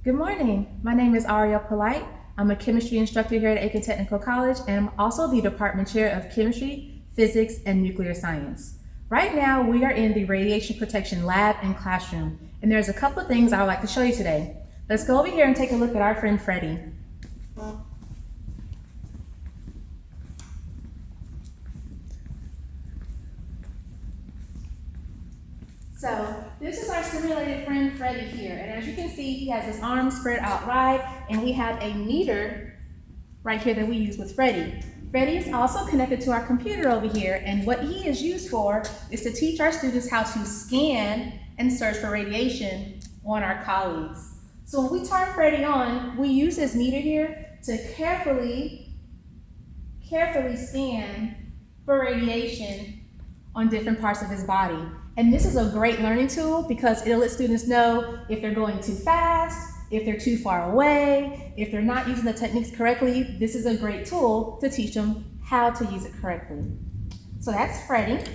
Good morning. My name is Ariel Polite. I'm a chemistry instructor here at Aiken Technical College, and I'm also the department chair of chemistry, physics, and nuclear science. Right now, we are in the radiation protection lab and classroom, and there's a couple of things I would like to show you today. Let's go over here and take a look at our friend Freddie. So this is our simulated friend Freddie here, and as you can see, he has his arms spread out wide, and we have a meter right here that we use with Freddie. Freddie is also connected to our computer over here, and what he is used for is to teach our students how to scan and search for radiation on our colleagues. So when we turn Freddie on, we use this meter here to carefully scan for radiation on different parts of his body. And this is a great learning tool because it'll let students know if they're going too fast, if they're too far away, if they're not using the techniques correctly. This is a great tool to teach them how to use it correctly. So that's Freddie.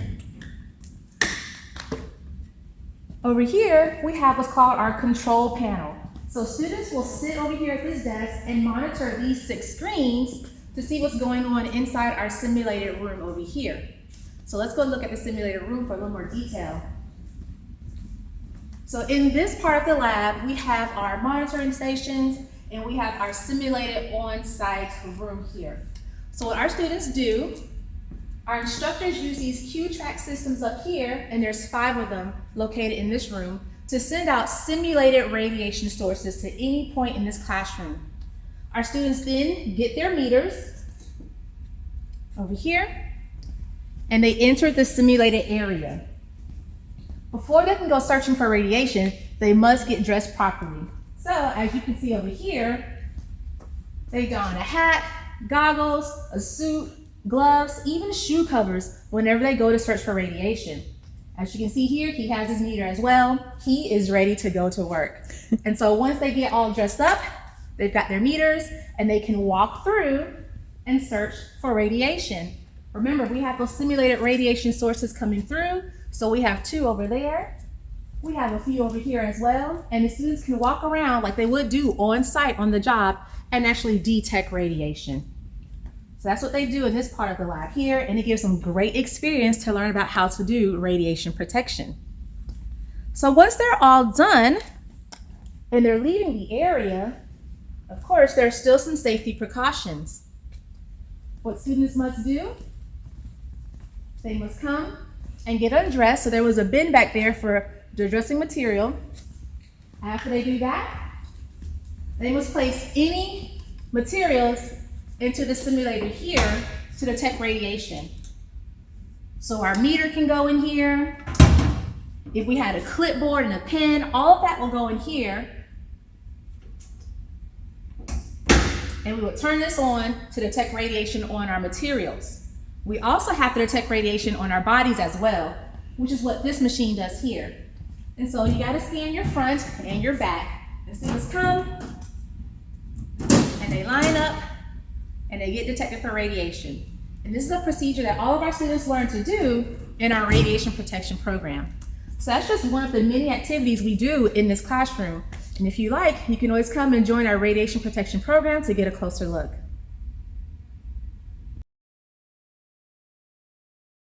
Over here, we have what's called our control panel. So students will sit over here at this desk and monitor these 6 screens to see what's going on inside our simulated room over here. So let's go look at the simulated room for a little more detail. So in this part of the lab, we have our monitoring stations and we have our simulated on-site room here. So what our students do, our instructors use these Q-track systems up here, and there's 5 of them located in this room, to send out simulated radiation sources to any point in this classroom. Our students then get their meters over here, and they enter the simulated area. Before they can go searching for radiation, they must get dressed properly. So as you can see over here, they don a hat, goggles, a suit, gloves, even shoe covers whenever they go to search for radiation. As you can see here, he has his meter as well. He is ready to go to work. And so once they get all dressed up, they've got their meters and they can walk through and search for radiation. Remember, we have those simulated radiation sources coming through. So we have 2 over there. We have a few over here as well. And the students can walk around like they would do on site on the job and actually detect radiation. So that's what they do in this part of the lab here. And it gives them great experience to learn about how to do radiation protection. So once they're all done and they're leaving the area, of course, there's still some safety precautions. What students must do, they must come and get undressed. So there was a bin back there for the dressing material. After they do that, they must place any materials into the simulator here to detect radiation. So our meter can go in here. If we had a clipboard and a pen, all of that will go in here. And we will turn this on to detect radiation on our materials. We also have to detect radiation on our bodies as well, which is what this machine does here. And so you gotta scan your front and your back. The students come and they line up and they get detected for radiation. And this is a procedure that all of our students learn to do in our radiation protection program. So that's just one of the many activities we do in this classroom. And if you like, you can always come and join our radiation protection program to get a closer look.